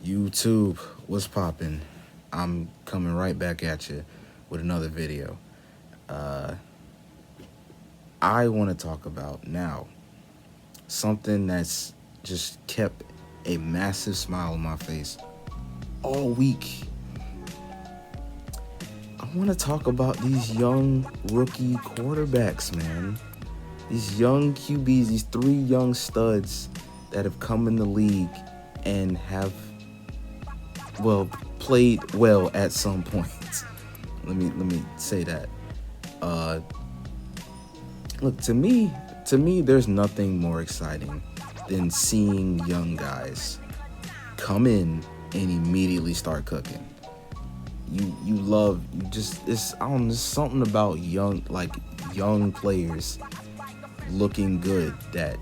YouTube, what's poppin'? I'm coming right back at you with another video. Uh, I want to talk about now something that's just kept a massive smile on my face all week. I want to talk about these young rookie quarterbacks, man. These young QBs, these three young studs that have come in the league and have played well at some point. let me say that. Look, to me, there's nothing more exciting than seeing young guys come in and immediately start cooking. It's there's something about young players looking good that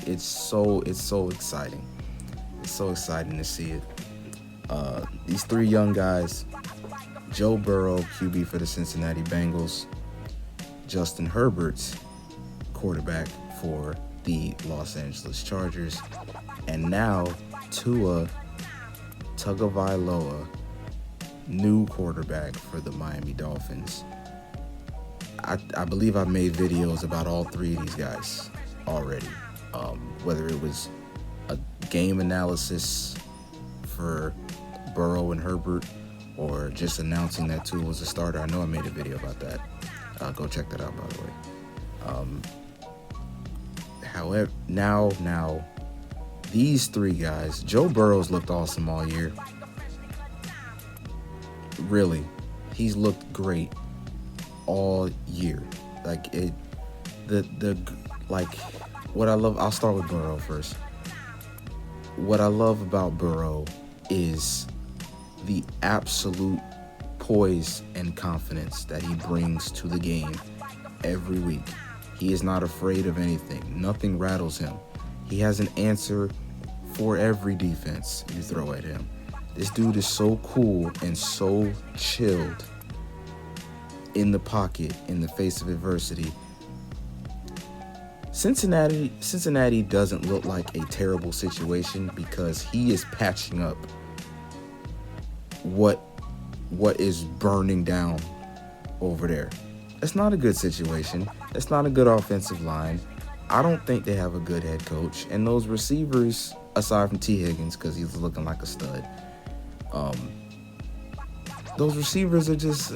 it's so exciting. It's so exciting to see it. These three young guys: Joe Burrow, QB for the Cincinnati Bengals; Justin Herbert, quarterback for the Los Angeles Chargers; and now Tua Tagovailoa, new quarterback for the Miami Dolphins. I believe I've made videos about all three of these guys already. Whether it was a game analysis for Burrow and Herbert, or just announcing that Tua was a starter. I know I made a video about that. Go check that out, by the way. However, now, these three guys, Joe Burrow's looked awesome all year. Really, he's looked great all year. What I love. I'll start with Burrow first. What I love about Burrow is the absolute poise and confidence that he brings to the game every week. He is not afraid of anything. Nothing rattles him. He has an answer for every defense you throw at him. This dude is so cool and so chilled in the pocket in the face of adversity. Cincinnati doesn't look like a terrible situation because he is patching up what is burning down over there. That's not a good situation. That's not a good offensive line. I don't think they have a good head coach. And those receivers, aside from T. Higgins, because he's looking like a stud, those receivers are just,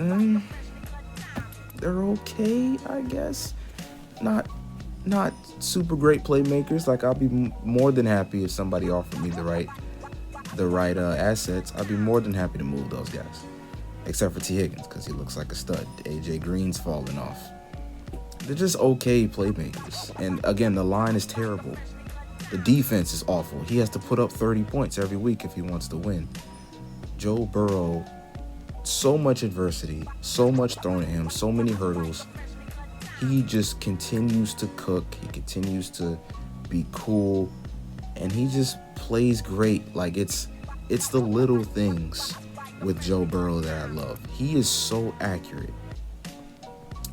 they're okay, I guess. Not super great playmakers. I'll be more than happy if somebody offered me the right assets. I'd be more than happy to move those guys, except for T. Higgins because he looks like a stud. AJ Green's falling off. They're just okay playmakers. And again, the line is terrible. The defense is awful. He has to put up 30 points every week if he wants to win. Joe Burrow, so much adversity, so much thrown at him, so many hurdles. He just continues to cook. He continues to be cool, and he just plays great. It's the little things with Joe Burrow that I love. He is so accurate.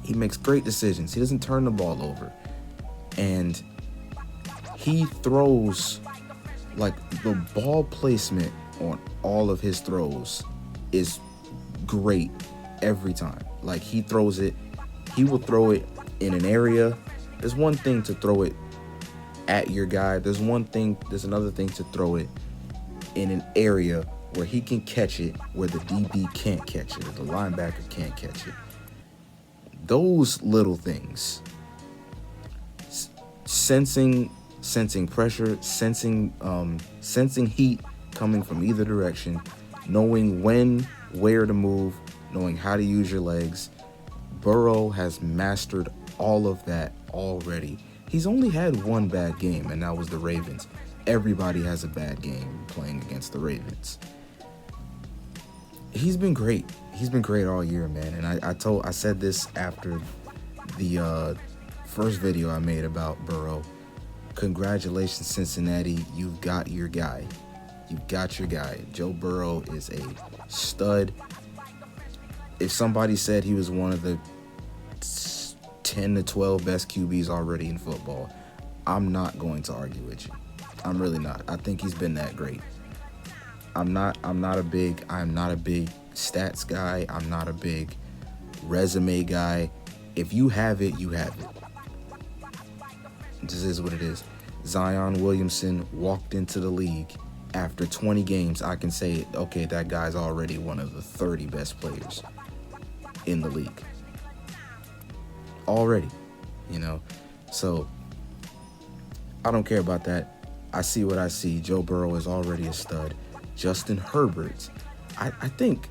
He makes great decisions. He doesn't turn the ball over, and he throws the ball placement on all of his throws is great every time. He throws it. He will throw it in an area. There's one thing to throw it at your guy. There's another thing to throw it in an area where he can catch it, where the DB can't catch it, or the linebacker can't catch it. Those little things. Sensing pressure, sensing heat coming from either direction, knowing where to move, knowing how to use your legs. Burrow has mastered all of that already. He's only had one bad game, and that was the Ravens. Everybody has a bad game playing against the Ravens. He's been great. He's been great all year, man. And I said this after the first video I made about Burrow. Congratulations, Cincinnati. You've got your guy. You've got your guy. Joe Burrow is a stud. If somebody said he was one of the 10 to 12 best QBs already in football, I'm not going to argue with you. I'm really not. I think he's been that great. I'm not a big stats guy. I'm not a big resume guy. If you have it, you have it. This is what it is. Zion Williamson walked into the league after 20 games. I can say, okay, that guy's already one of the 30 best players in the league. Already, you know. So I don't care about that. I see what I see. Joe Burrow is already a stud. Justin Herbert, I think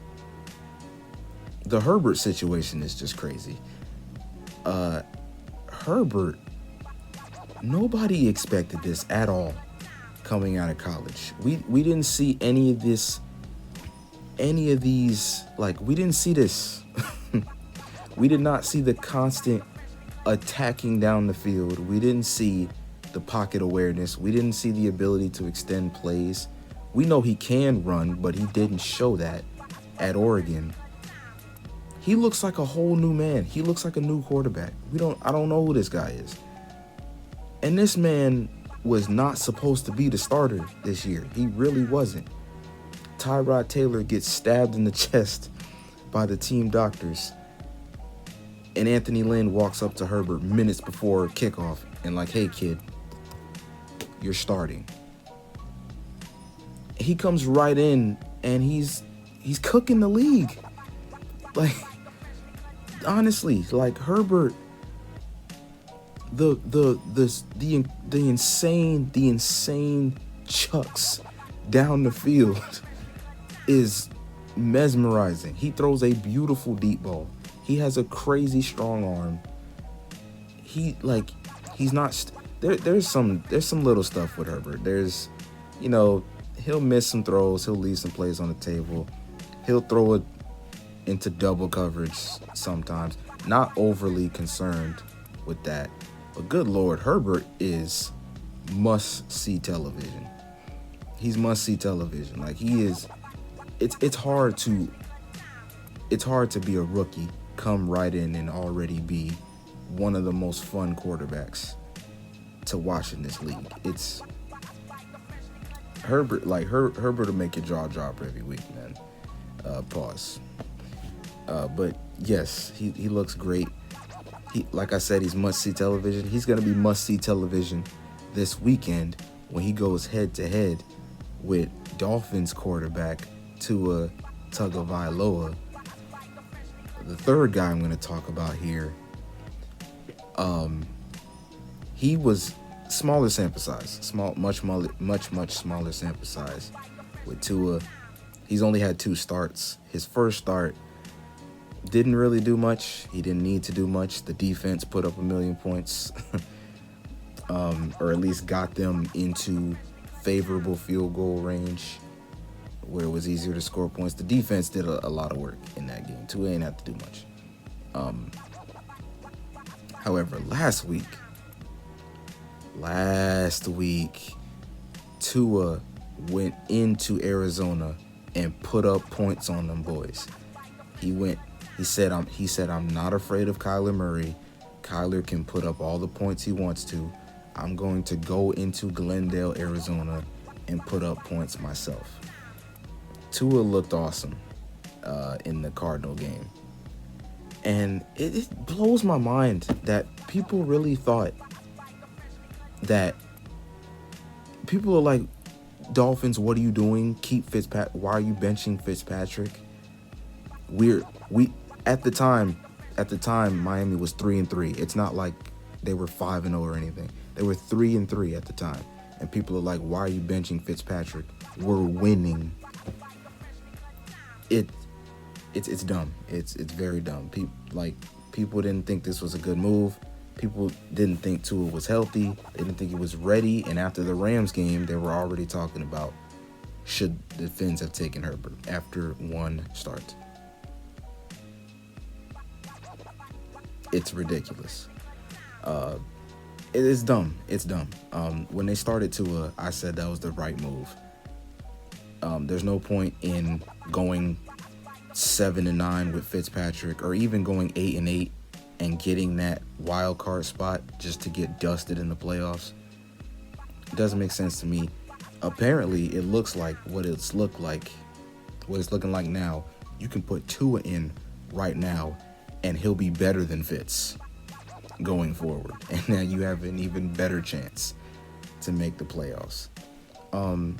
the Herbert situation is just crazy. Herbert, nobody expected this at all coming out of college. We didn't see any of these, like, we didn't see this. We did not see the constant attacking down the field. We didn't see the pocket awareness. We didn't see the ability to extend plays. We know he can run, but he didn't show that at Oregon. He looks like a whole new man. He looks like a new quarterback. I don't know who this guy is. And this man was not supposed to be the starter this year. He really wasn't. Tyrod Taylor gets stabbed in the chest by the team doctors. And Anthony Lynn walks up to Herbert minutes before kickoff and like, hey, kid, you're starting. He comes right in and he's cooking the league. Like, honestly, like Herbert, the insane chucks down the field is mesmerizing. He throws a beautiful deep ball. He has a crazy strong arm. He's not there's some little stuff with Herbert. There's, you know, he'll miss some throws, he'll leave some plays on the table. He'll throw it into double coverage sometimes. Not overly concerned with that. But good Lord, Herbert is must-see television. He's must-see television. Like, he is. It's hard to be a rookie, come right in and already be one of the most fun quarterbacks to watch in this league. It's Herbert, like Herbert will make your jaw drop every week, man. Pause. But yes, he looks great. Like I said, he's must-see television. He's going to be must-see television this weekend when he goes head-to-head with Dolphins quarterback Tua Tagovailoa. The third guy I'm going to talk about here, he was smaller sample size, much smaller sample size with Tua. He's only had 2 starts. His first start didn't really do much. He didn't need to do much. The defense put up 1,000,000 points, or at least got them into favorable field goal range where it was easier to score points. The defense did a lot of work in that game. Tua ain't have to do much. However, last week, Tua went into Arizona and put up points on them boys. He said, I'm not afraid of Kyler Murray. Kyler can put up all the points he wants to. I'm going to go into Glendale, Arizona and put up points myself. Tua looked awesome in the Cardinal game. And it blows my mind that people really thought that people are like, Dolphins, what are you doing? Keep Fitzpatrick. Why are you benching Fitzpatrick? At the time, Miami was 3-3. It's not like they were 5-0 or anything. They were 3-3 at the time. And people are like, why are you benching Fitzpatrick? We're winning. It's dumb. It's very dumb. People didn't think this was a good move. People didn't think Tua was healthy. They didn't think he was ready. And after the Rams game, they were already talking about should the Finns have taken Herbert after 1 start. It's ridiculous. It is dumb. It's dumb. When they started Tua, I said that was the right move. There's no point in going 7-9 with Fitzpatrick, or even going 8-8 and getting that wild card spot just to get dusted in the playoffs. It doesn't make sense to me. Apparently, it looks like what it's looking like now. You can put Tua in right now, and he'll be better than Fitz going forward. And now you have an even better chance to make the playoffs.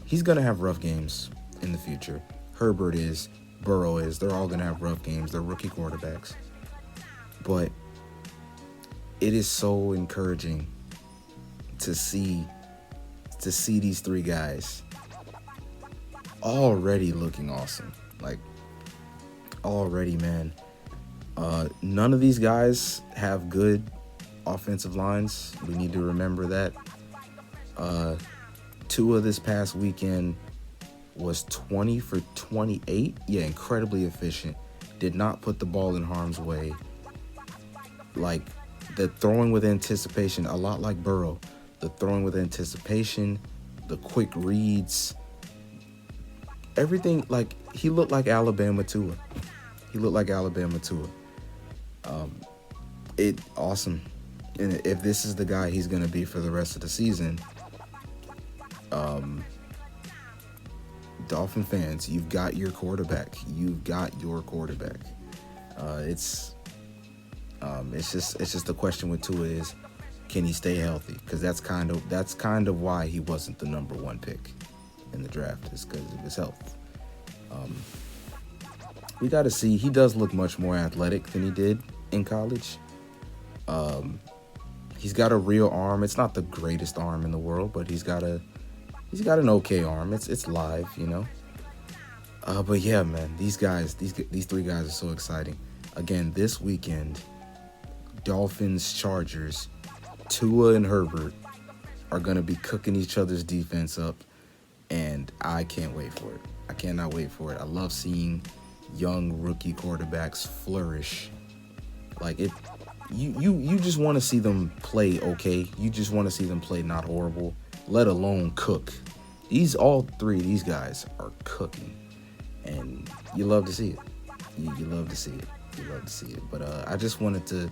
He's gonna have rough games in the future. Herbert is, Burrow is. They're all gonna have rough games. They're rookie quarterbacks, but it is so encouraging to see these three guys already looking awesome. Like, already, man. None of these guys have good offensive lines. We need to remember that. Tua this past weekend was 20 for 28. Yeah, incredibly efficient. Did not put the ball in harm's way. Like, the throwing with anticipation, a lot like Burrow. The throwing with anticipation, the quick reads, everything. Like, he looked like Alabama Tua. It awesome. And if this is the guy he's going to be for the rest of the season, Dolphin fans, you've got your quarterback. It's just the question with Tua is, can he stay healthy? Because that's kind of why he wasn't the number one pick in the draft, is because of his health. We got to see. He does look much more athletic than he did in college. He's got a real arm. It's not the greatest arm in the world, but he's got an okay arm. It's live, you know. But yeah, man, these three guys are so exciting. Again, this weekend, Dolphins, Chargers, Tua and Herbert are going to be cooking each other's defense up, and I can't wait for it. I cannot wait for it. I love seeing young rookie quarterbacks flourish. Like, it, you just want to see them play okay. You just want to see them play not horrible, let alone cook. All three of these guys are cooking, and you love to see it. You love to see it. But I just wanted to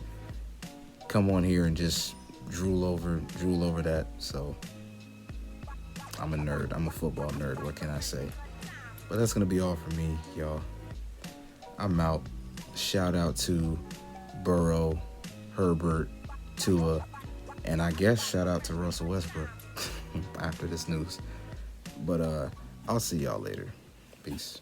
come on here and just drool over that. So I'm a nerd. I'm a football nerd. What can I say? But that's gonna be all for me, y'all. I'm out. Shout out to Burrow, Herbert, Tua, and I guess shout out to Russell Westbrook after this news. But I'll see y'all later. Peace.